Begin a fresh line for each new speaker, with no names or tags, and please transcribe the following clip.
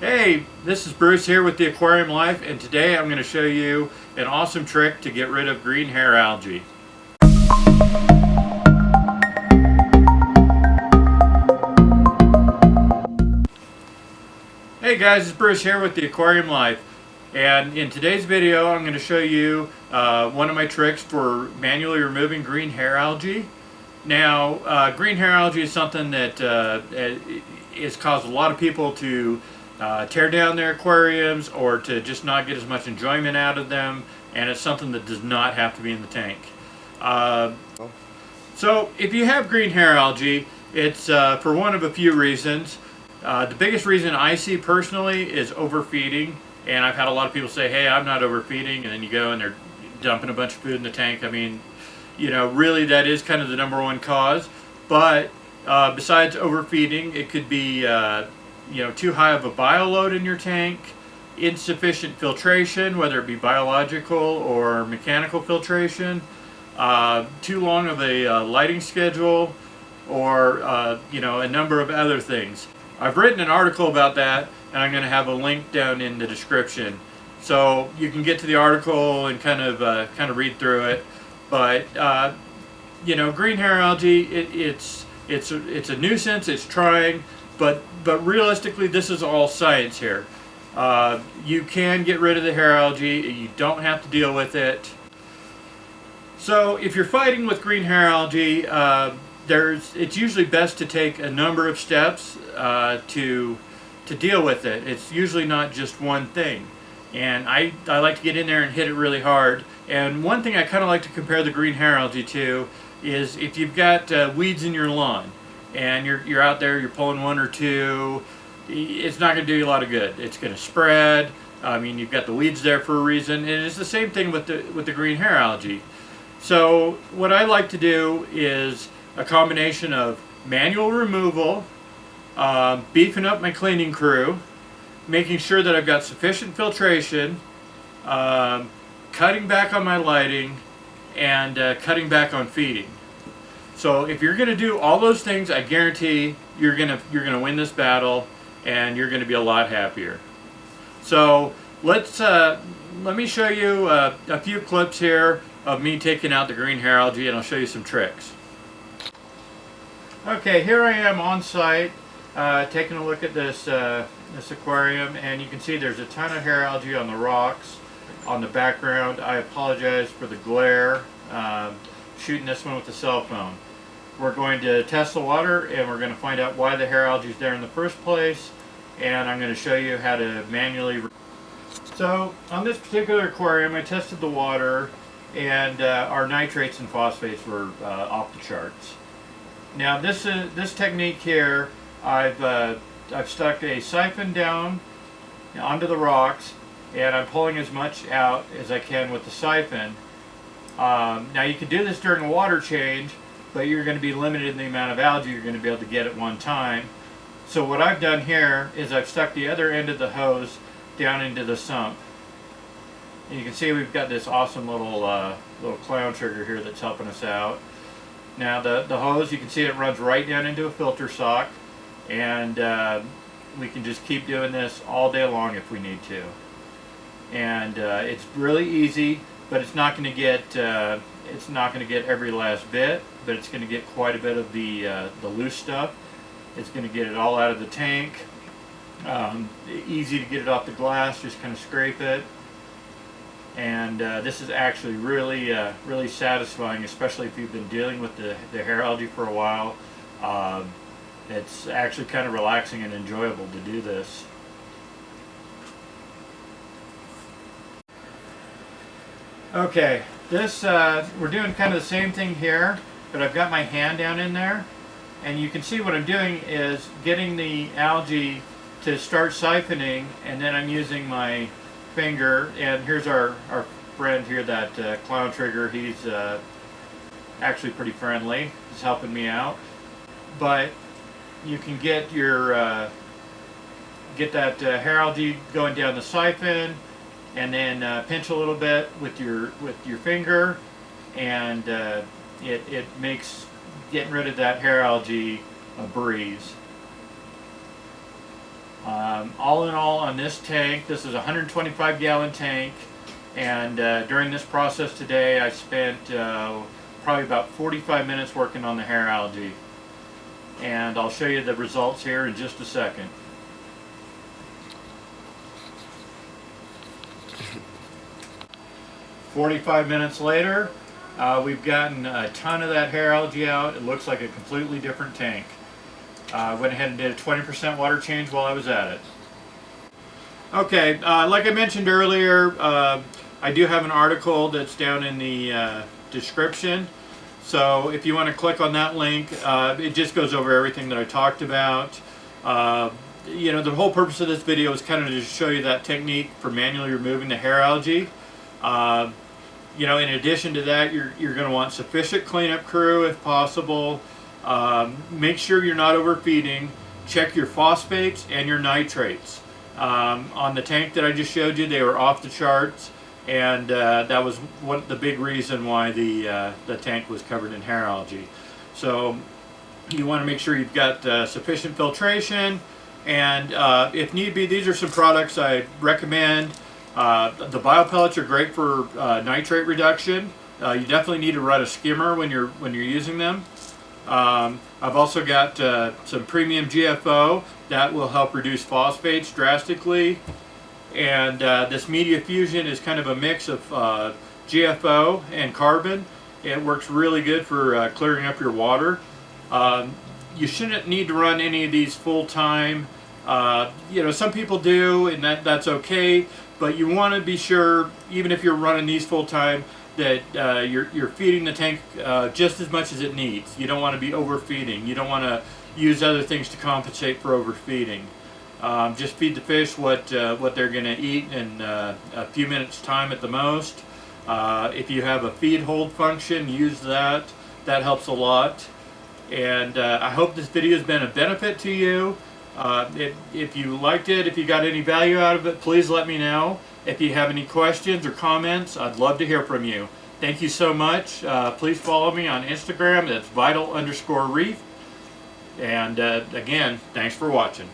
Hey, this is Bruce here with the Aquarium Life, and today I'm going to show you an awesome trick to get rid of green hair algae. Hey guys, it's Bruce here with the Aquarium Life, and in today's video I'm going to show you one of my tricks for manually removing green hair algae. Now, green hair algae is something that has caused a lot of people to tear down their aquariums or to just not get as much enjoyment out of them, and it's something that does not have to be in the tank. So if you have green hair algae, it's for one of a few reasons. The biggest reason I see personally is overfeeding, and I've had a lot of people say, hey, I'm not overfeeding, and then you go and they're dumping a bunch of food in the tank. I mean, you know, really that is kind of the number one cause. But besides overfeeding, it could be too high of a bio load in your tank, insufficient filtration, whether it be biological or mechanical filtration, too long of a lighting schedule, or a number of other things. I've written an article about that, and I'm going to have a link down in the description, so you can get to the article and kind of read through it. But green hair algae, it's a nuisance. It's trying, but realistically, this is all science here. You can get rid of the hair algae. You don't have to deal with it. So if you're fighting with green hair algae, it's usually best to take a number of steps to deal with it. It's usually not just one thing. And I like to get in there and hit it really hard. And one thing I kind of like to compare the green hair algae to is if you've got weeds in your lawn and you're out there, you're pulling one or two, it's not going to do you a lot of good. It's going to spread. I mean, you've got the weeds there for a reason, and it's the same thing with the green hair algae. So what I like to do is a combination of manual removal, beefing up my cleaning crew, making sure that I've got sufficient filtration, cutting back on my lighting, and cutting back on feeding. So if you're going to do all those things, I guarantee you're going to win this battle, and you're going to be a lot happier. So let me show you a few clips here of me taking out the green hair algae, and I'll show you some tricks. Okay, here I am on site, taking a look at this aquarium, and you can see there's a ton of hair algae on the rocks, on the background. I apologize for the glare. Shooting this one with the cell phone. We're going to test the water, and we're going to find out why the hair algae is there in the first place, and I'm going to show you how to manually. So on this particular aquarium, I tested the water, and our nitrates and phosphates were off the charts. Now this technique here, I've stuck a siphon down onto the rocks, and I'm pulling as much out as I can with the siphon. Now you can do this during a water change, but you're going to be limited in the amount of algae you're going to be able to get at one time. So what I've done here is I've stuck the other end of the hose down into the sump. And you can see we've got this awesome little clown trigger here that's helping us out. Now the hose, you can see it runs right down into a filter sock, and we can just keep doing this all day long if we need to. And it's really easy, but it's not going to get every last bit, but it's going to get quite a bit of the loose stuff. It's going to get it all out of the tank. Easy to get it off the glass, just kind of scrape it. And this is actually really satisfying, especially if you've been dealing with the hair algae for a while. It's actually kind of relaxing and enjoyable to do this. Okay, we're doing kind of the same thing here, but I've got my hand down in there, and you can see what I'm doing is getting the algae to start siphoning, and then I'm using my finger, and here's our friend here, that clown trigger. He's actually pretty friendly. He's helping me out. But you can get your get that hair algae going down the siphon, and then pinch a little bit with your finger, and it makes getting rid of that hair algae a breeze. All in all, on this tank, this is a 125 gallon tank, and during this process today I spent probably about 45 minutes working on the hair algae, and I'll show you the results here in just a second. "45 minutes later, we've gotten a ton of that hair algae out. It looks like a completely different tank. I went ahead and did a 20% water change while I was at it. Okay, like I mentioned earlier, I do have an article that's down in the description. So if you want to click on that link, it just goes over everything that I talked about. You know, the whole purpose of this video is kind of to show you that technique for manually removing the hair algae. You know, in addition to that, you're going to want sufficient cleanup crew if possible. Make sure you're not overfeeding. Check your phosphates and your nitrates. On the tank that I just showed you, they were off the charts, and that was the big reason why the tank was covered in hair algae. So you want to make sure you've got sufficient filtration, and if need be, these are some products I recommend. The biopellets are great for nitrate reduction. You definitely need to run a skimmer when you're using them. I've also got some premium GFO that will help reduce phosphates drastically, and this Media Fusion is kind of a mix of GFO and carbon. It works really good for clearing up your water. You shouldn't need to run any of these full-time. You know, some people do, and that's okay, but you want to be sure, even if you're running these full-time, that you're feeding the tank just as much as it needs. You don't want to be overfeeding. You don't want to use other things to compensate for overfeeding. Just feed the fish what they're going to eat in a few minutes time at the most. If you have a feed hold function, use that. That helps a lot. And I hope this video has been a benefit to you. If you liked it, if you got any value out of it, please let me know. If you have any questions or comments, I'd love to hear from you. Thank you so much. Please follow me on Instagram. That's vital_reef. And again, thanks for watching.